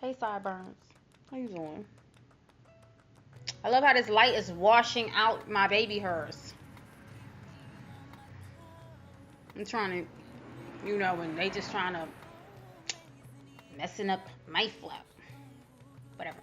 Hey, sideburns. How you doing? I love how this light is washing out my baby hairs. I'm trying to, when they just trying to messing up my flap. Whatever.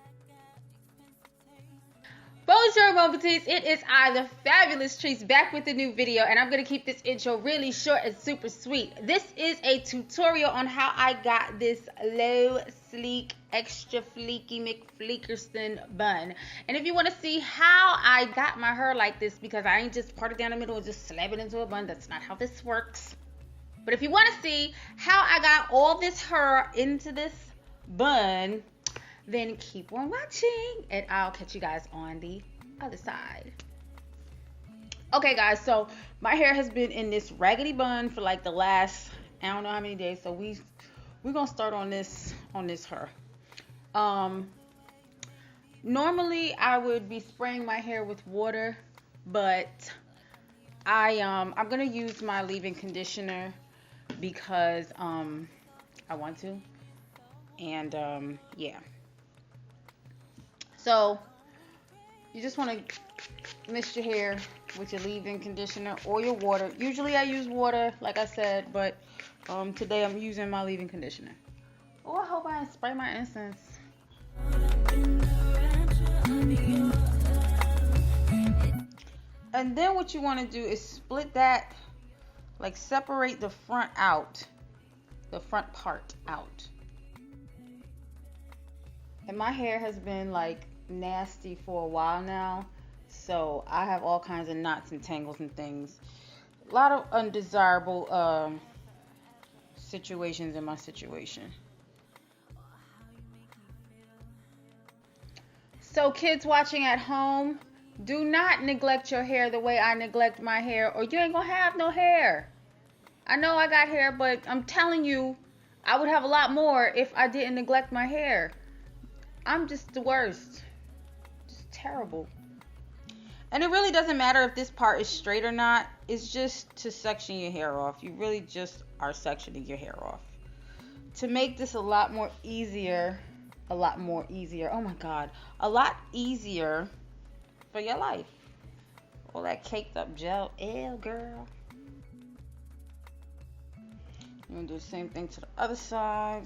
Bonjour Mon Petites, it is I, the fabulous Trice, back with a new video, and I'm going to keep this intro really short and super sweet. This is a tutorial on how I got this low, sleek, extra fleeky McFleekerston bun. And if you want to see how I got my hair like this, because I ain't just part it down the middle and just slap it into a bun, that's not how this works. But if you want to see how I got all this hair into this bun, then keep on watching and I'll catch you guys on the other side. Okay guys, so my hair has been in this raggedy bun for like the last I don't know how many days, so we're gonna start on this hair. Normally I would be spraying my hair with water, but I'm gonna use my leave-in conditioner because I want to, and yeah. So you just want to mix your hair with your leave-in conditioner or your water. Usually I use water, like I said, but today I'm using my leave-in conditioner. Oh, I hope I didn't spray my incense. And then what you want to do is split that, like separate the front out, the front part out. And my hair has been like nasty for a while now, so I have all kinds of knots and tangles and things. A lot of undesirable situations in my situation. So kids watching at home, do not neglect your hair the way I neglect my hair, or you ain't gonna have no hair. I know I got hair, but I'm telling you, I would have a lot more if I didn't neglect my hair. I'm just the worst. Just terrible. And it really doesn't matter if this part is straight or not. It's just to section your hair off. You really just are sectioning your hair off. To make this a lot more easier. Oh my God. A lot easier for your life. All that caked up gel. Ew, girl. I'm going to do the same thing to the other side.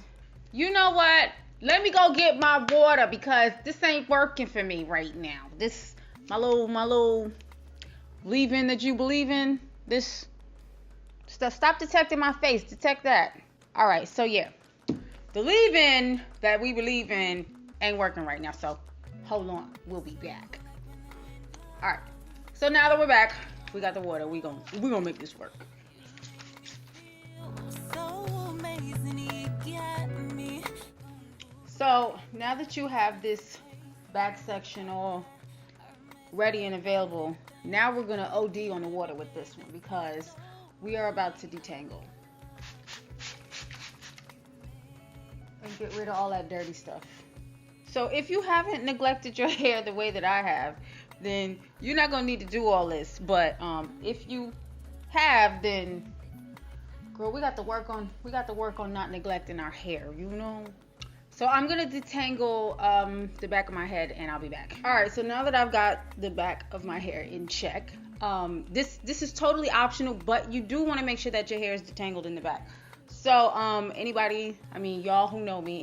You know what? Let me go get my water because this ain't working for me right now. This, my little leave-in that you believe in, this stuff. Stop detecting my face. Detect that. All right, so yeah. The leave-in that we believe in ain't working right now, so hold on. We'll be back. All right, so now that we're back, we got the water. We're gonna make this work. So now that you have this back section all ready and available, now we're going to OD on the water with this one because we are about to detangle and get rid of all that dirty stuff. So if you haven't neglected your hair the way that I have, then you're not going to need to do all this. But if you have, then girl, we got to work on not neglecting our hair, you know. So I'm going to detangle the back of my head and I'll be back. All right, so now that I've got the back of my hair in check, this is totally optional, but you do want to make sure that your hair is detangled in the back. So y'all who know me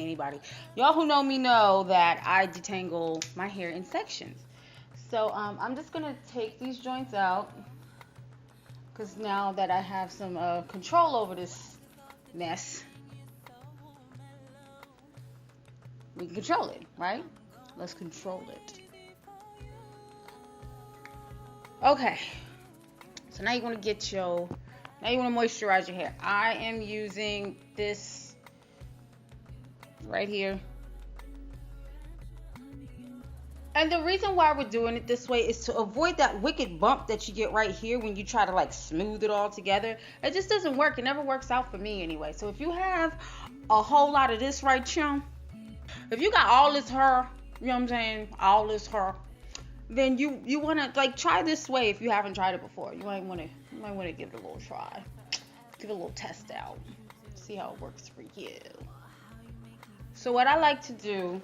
know that I detangle my hair in sections. So I'm just going to take these joints out because now that I have some control over this mess, we can control it, right? Let's control it. Okay. So now you want to moisturize your hair. I am using this right here. And the reason why we're doing it this way is to avoid that wicked bump that you get right here when you try to like smooth it all together. It just doesn't work. It never works out for me anyway. So if you have a whole lot of this right here, if you got all this hair, you know what I'm saying, all this hair, then you want to like try this way if you haven't tried it before. You might want to give it a little try. Give it a little test out. See how it works for you. So what I like to do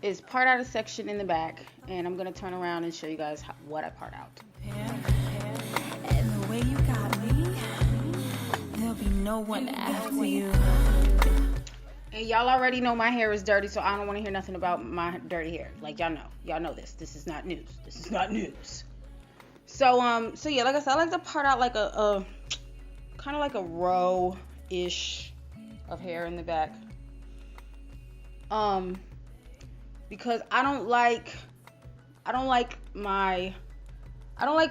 is part out a section in the back, and I'm gonna turn around and show you guys what I part out. And the way you got me, there'll be no one after you. And y'all already know my hair is dirty, so I don't want to hear nothing about my dirty hair. Like, y'all know this. This is not news. This is not news. So yeah, like I said, I like to part out like a kind of like a row-ish of hair in the back. Because I don't like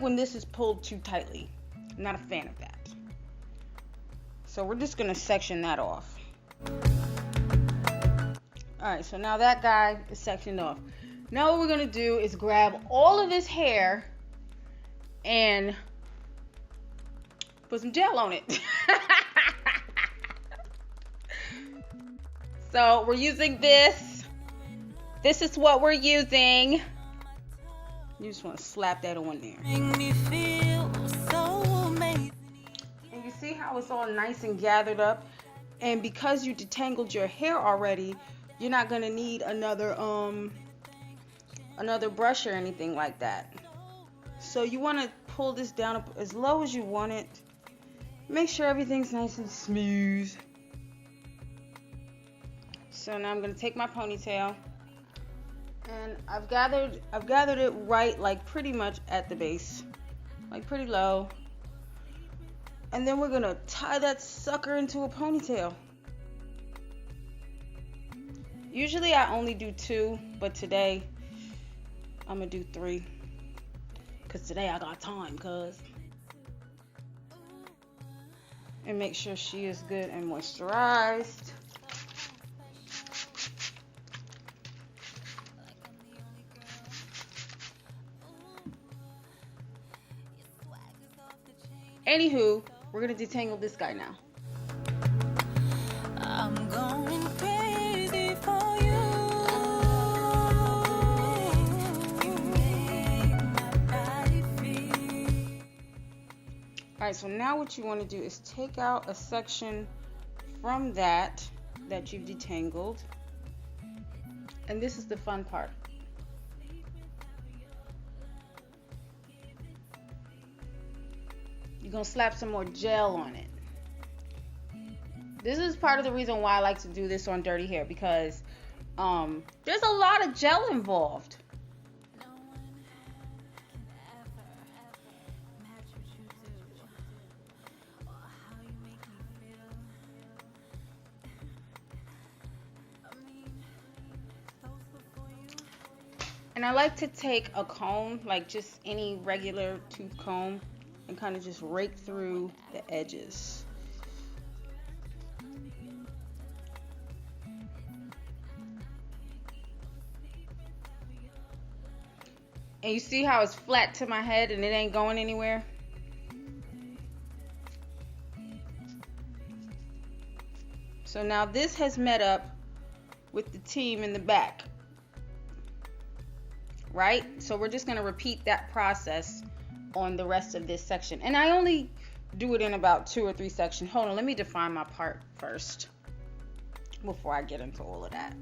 when this is pulled too tightly. I'm not a fan of that. So we're just gonna section that off. Alright, so now that guy is sectioned off. Now what we're gonna do is grab all of this hair and put some gel on it. So we're using this. This is what we're using. You just want to slap that on there. And you see how it's all nice and gathered up? And because you detangled your hair already, you're not going to need another brush or anything like that. So you want to pull this down as low as you want it. Make sure everything's nice and smooth. So now I'm going to take my ponytail. And I've gathered it right, like pretty much at the base, like pretty low. And then we're gonna tie that sucker into a ponytail. Usually I only do 2, but today I'm gonna do 3. Cause today I got time, and make sure she is good and moisturized. Anywho, we're gonna detangle this guy now. I'm going crazy for you. You make my body feel. Alright, so now what you want to do is take out a section from that you've detangled. And this is the fun part. You're going to slap some more gel on it. This is part of the reason why I like to do this on dirty hair, because there's a lot of gel involved. And I like to take a comb, like just any regular tooth comb, and kind of just rake through the edges. And you see how it's flat to my head and it ain't going anywhere? So now this has met up with the team in the back. Right? So we're just going to repeat that process on the rest of this section. And I only do it in about 2 or 3 sections. Hold on, let me define my part first before I get into all of that.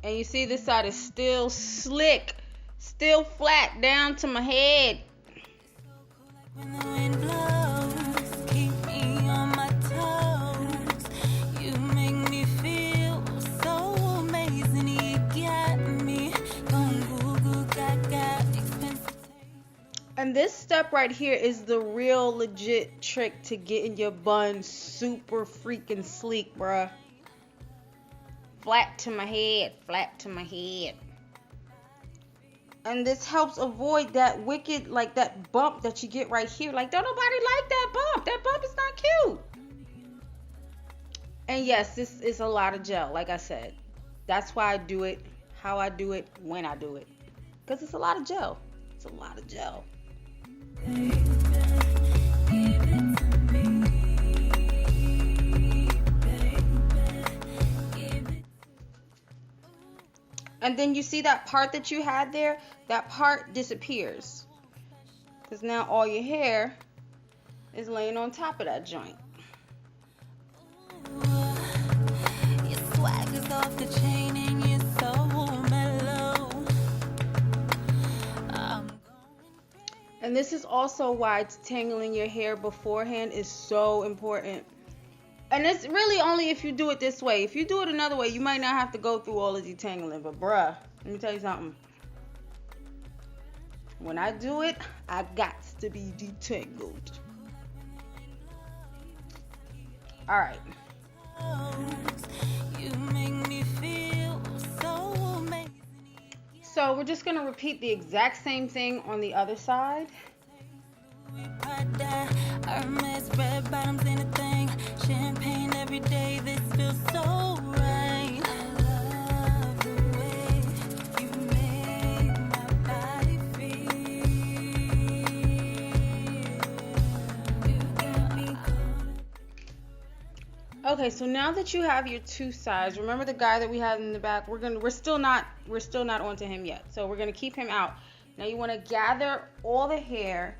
And you see this side is still slick, still flat down to my head. When the wind blows, keep me on my toes. You make me feel so amazing. You got me going goo goo gaga, expensive taste. And this step right here is the real legit trick to getting your bun super freaking sleek, bruh. Flat to my head, flat to my head. And this helps avoid that wicked, like that bump that you get right here. Like, don't nobody like that bump. That bump is not cute. And yes, this is a lot of gel, like I said. That's why I do it, how I do it, when I do it. Because it's a lot of gel. It's a lot of gel. And then you see that part that you had there? That part disappears. Because now all your hair is laying on top of that joint. Your swag is off the chain and you're so mellow. And this is also why detangling your hair beforehand is so important. And it's really only if you do it this way. If you do it another way, you might not have to go through all the detangling. But bruh, let me tell you something. When I do it, I got to be detangled. All right. You make me feel so amazing. So we're just going to repeat the exact same thing on the other side. Hermes, red bottoms, anything. Champagne every day, this feels so right. I love the way you make my body feel. You got me caught. Okay, so now that you have your two sides, remember the guy that we had in the back? We're still not onto him yet. So we're gonna keep him out. Now you want to gather all the hair.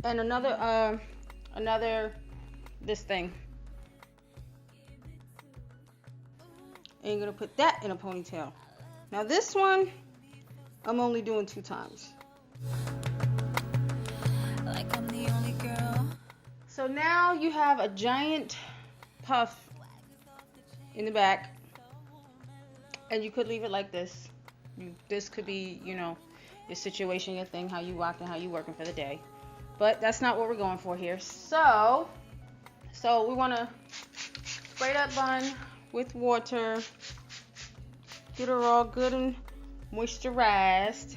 And another this thing. And you're gonna put that in a ponytail. Now this one, I'm only doing 2 times. Like I'm the only girl. So now you have a giant puff in the back, and you could leave it like this. This could be, your situation, your thing, how you rocking, how you working for the day. But that's not what we're going for here. So we want to spray that bun with water, get her all good and moisturized.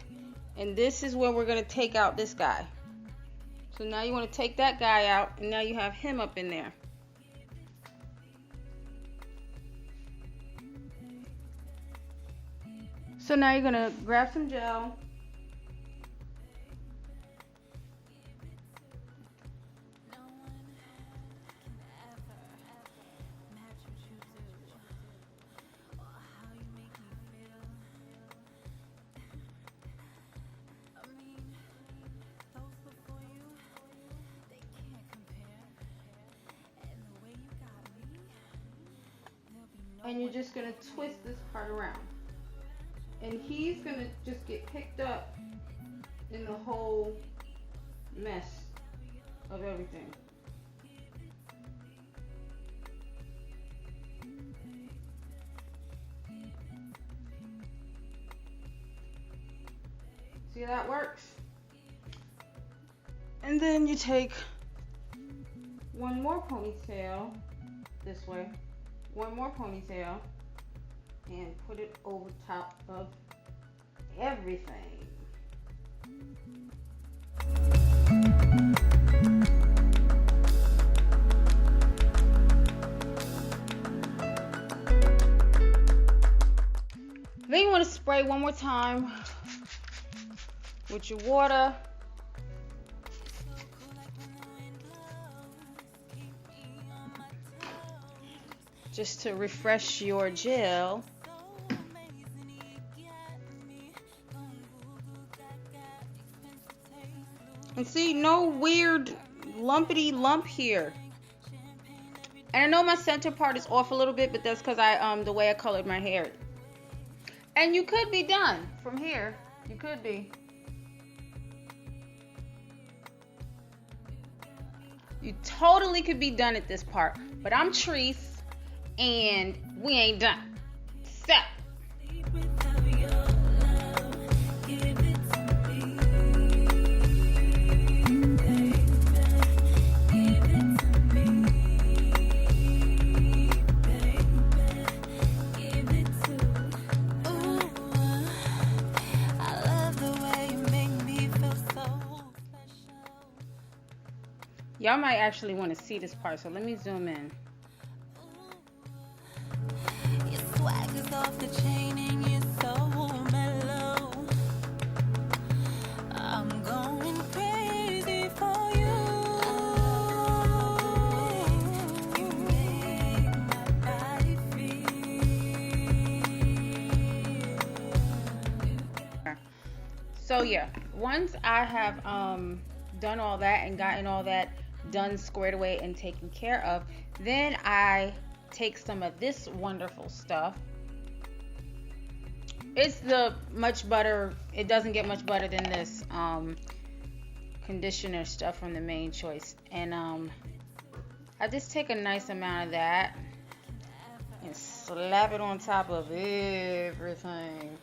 And this is where we're going to take out this guy. So now you want to take that guy out, and now you have him up in there. So now you're going to grab some gel. And you're just going to twist this part around. And he's going to just get picked up in the whole mess of everything. See how that works? And then you take one more ponytail this way. One more ponytail and put it over top of everything. Then you want to spray one more time with your water. Just to refresh your gel. And see, no weird lumpity lump here. And I know my center part is off a little bit, but that's because the way I colored my hair. And you could be done from here. You could be. You totally could be done at this part. But I'm Trice. And we ain't done. So y'all might actually want to see this part, so let me zoom in. Swag is off the chain and you're so mellow. I'm going crazy for you. You make my body feel. So yeah, once I have done all that and gotten all that done, squared away, and taken care of, then I take some of this wonderful stuff. It's the much butter. It doesn't get much better than this conditioner stuff from the Main Choice, and I just take a nice amount of that and slap it on top of everything.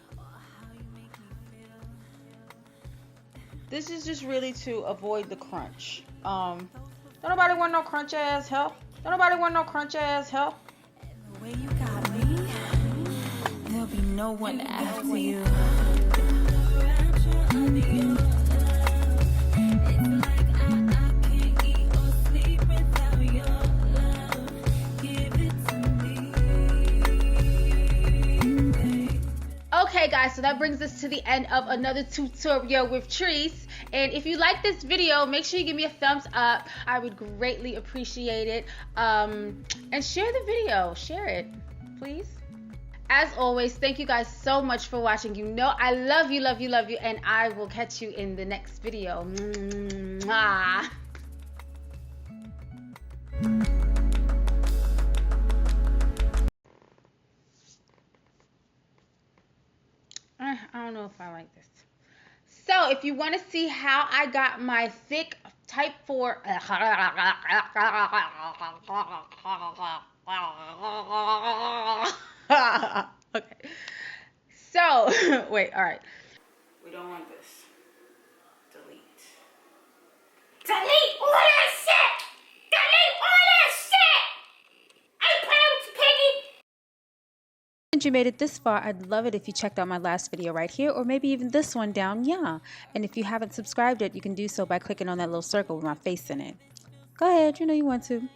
This is just really to avoid the crunch. Don't nobody want no crunch ass hell. Don't nobody want no crunch ass hell. The way you got me, there'll be no one after you. Okay guys, so that brings us to the end of another tutorial with Trice. And if you like this video, make sure you give me a thumbs up. I would greatly appreciate it. And share the video. Share it, please. As always, thank you guys so much for watching. You know I love you, love you, love you. And I will catch you in the next video. Mwah. I don't know if I like this. So if you want to see how I got my thick type 4 okay, so wait, all right, we don't want this. Delete all that shit. Delete all that shit. I ain't playing with you, piggy. Since you made it this far, I'd love it if you checked out my last video right here, or maybe even this one down, yeah. And if you haven't subscribed yet, you can do so by clicking on that little circle with my face in it. Go ahead, you know you want to.